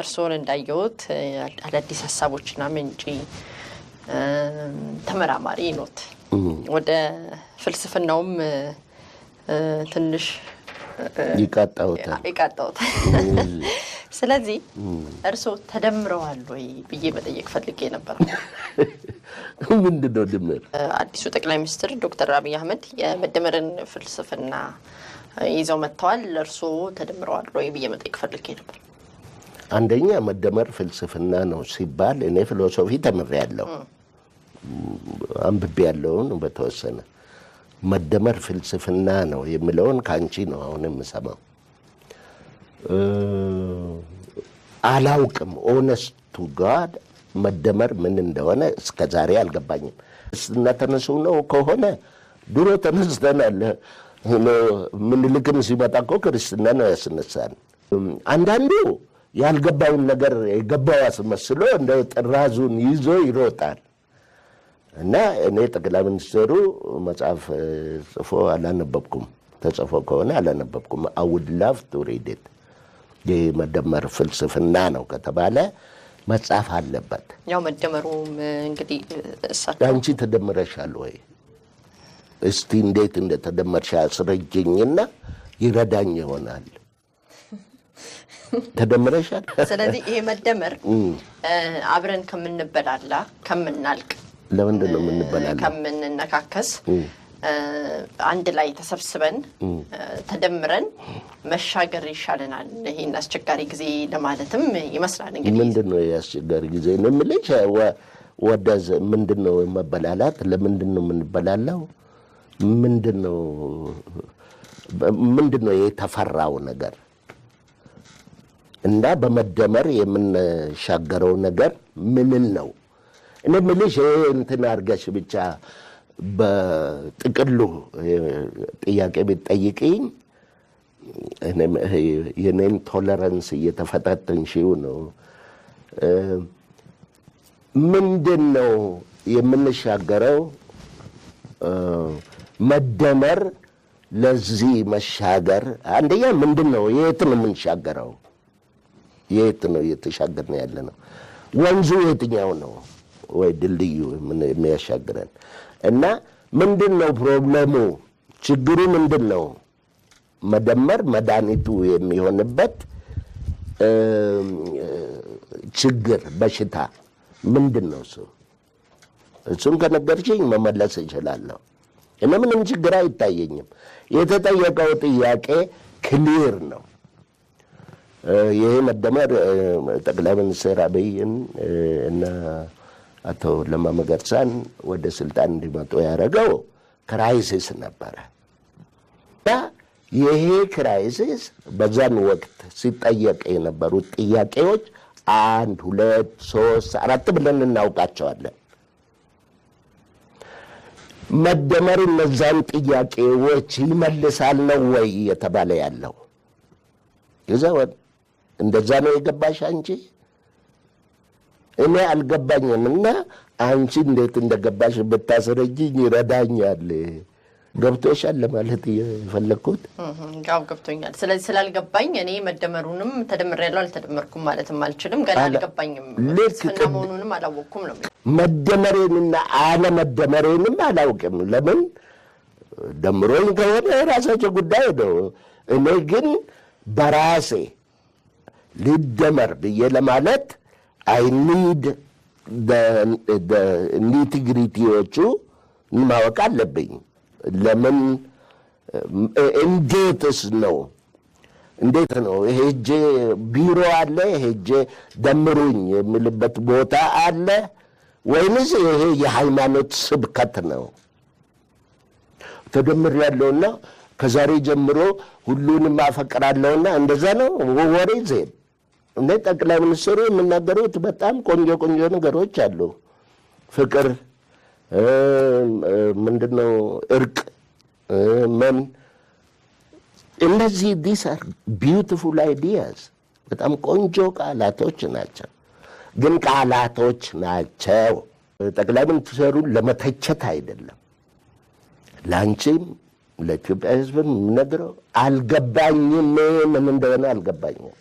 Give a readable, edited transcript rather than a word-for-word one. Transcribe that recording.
እርሶን እንዳየሁት አዳዲስ ሐሳቦችና ምንጭ ተመራማሪ ኖት ወደ ፍልስፍናውም ትንሽ ይቃጣውታል ስለዚህ እርሶ ተደምረዋል ወይ ብዬ መጠየቅ ፈልጌ ነበር ምንድነው ድምር አዲሱ ጠቅላይ ሚኒስትር ዶክተር አብይ አህመድ የመደመርን ፍልስፍና ይዘው መጥተዋል እርሶ ተደምረዋል ወይ ብዬ መጠየቅ ፈልጌ ነበር አንደኛ መደመር ፍልስፍና ነው ሲባል እኔ ፊሎሶፊ ተምሬያለሁ አንብቤያለሁ በተወሰነ መደመር ፍልስፍና ነው የሚለውን ካንቺ ነው አሁን የምሰማው አላውቅም honest to god መደመር ምን እንደሆነ እስከዛሬ አልገባኝም ስለተነሱ ነው ከሆነ ድሮ ተነስተናል ምን ልክም ሲመጣ እኮ ክርስትና ነው ያስነሳን አንዳንዱ ያልገባውን ነገር የገባው አስመስሎ እንደ ጥራዙን ይዞ ይሮጣል እና እኔ ጠቅላይ ሚኒስትሩ መጽሐፍ ጽፎ አላነበብኩም ተጽፎ ከሆነ አላነበብኩም I would love to read it የመደመር ፍልስፍና ነው ከተባለ መጽሐፍ አለበት ያው መደመሩም እንግዲህ አንቺ ተደምረሻል ወይ እስቲ እንዴት እንደተደመርሽ አስረጅኝና ይረዳኝ ይሆናል ተደምረሻል ስለዚህ ይሄ መደመር አብረን ከምንበላላ ከምናልቅ ለምንድን ነው የምንበላላ ከምንነካከስ አንድ ላይ ተሰብስበን ተደምረን መሻገር ይሻለናል ይሄን አስቸጋሪ ጊዜ ለማለትም ይመስላል እንግዲህ ምንድነው ያስቸጋሪ ጊዜ ነው ምልሽ ወደዝ ምንድነው መበላላት ለምንድን ነው የምንበላላው ምንድነው የተፈራው ነገር እና በመደመር የምንሻገረው ነገር ምን ነው እኔ ምልሽ እንትን አርጋሽ ብቻ በጥቅሉ ጥያቄ ቢጠይቅኝ የኔን ቶለራንስ እየተፈታተንሽው ነው ምንድነው የምንሻገረው መደመር ለዚህ መሻገር አንደኛ ምንድነው የት ነው የምንሻገረው የት ነው የተሻገርነው ያለነው ወንዙ የትኛው ነው ወይ ድልድዩ ምን የሚያሻግረን እና ምንድነው ፕሮብሌሙ ችግሩ ምንድነው መደመር መድኃኒቱ የሚሆንበት ችግር በሽታ ምንድነው እሱን ከነገርሽኝ መመለስ እችላለሁ እኔ ምንም ችግር አይታየኝም የተጠየቀው ጥያቄ ክሊር ነው ይሄ መደመር ጠቅላይ ሚኒስትር አብይን እና አቶ ለማ መገርሳን ወደ ስልጣን እንዲመጡ ያደረገው ክራይሲስ ነበረ ይሄ ክራይሲስ በዛን ወቅት ሲጠየቅ የነበሩት ጥያቄዎች 1 2 3 4 ብለን እናውቃቸዋለን መደመር እነዛን ጥያቄዎች ይመልሳል ነው ወይ የተባለ ያለው ይዘው እንደዛ ነው የገባሽ አንቺ እኔ አልገባኝምና አንቺ እንዴት እንደገባሽ ብታስረጂኝ ይረዳኛል ገብቶሻል ለማለት የፈለኩት ጋው ገብቶኛል ስለዚህ ስላልገባኝ እኔ መደመሩንም ተደምሬያለሁ አልተደመርኩም ማለትም አልችልም ገና አልገባኝም ስለመሆኑንም አላወቅኩም ነው መደመሬንና አለመደመሬንም አላውቅም ለምን ደምሮኝ ከሆነ ራሳቸው ጉዳይ ነው እኔ ግን በራሴ ልደመር ብዬ ለማለት I need the nitty-gritty ማወቅ አለብኝ ለምን እንዴትስ ነው እንዴት ነው ሄጄ ቢሮ አለ ሄጄ ደምሩኝ የሚልበት ቦታ አለ ወይንስ ይሄ የሃይማኖት ስብከት ነው ተደምር ያለውና ከዛሬ ጀምሮ ሁሉንም አፈቅራለሁና እንደዛ ነው ወሬ ዘይ እንደ ጠቅላይ ሚኒስትሩ የምናገሩት በጣም ቆንጆ ነገሮች አሉ ፍቅር ምንድነው እርቅ ምን እነዚህ these are beautiful ideas በጣም ቆንጆ ቃላቶች ናቸው ግን ቃላቶች ናቸው ጠቅላይ ሚኒስትሩን ለመተቸት አይደለም ላንቺም ለኢትዮጵያ ሕዝብም ነግረው አልገባኝም ምን እንደሆነ አልገባኝም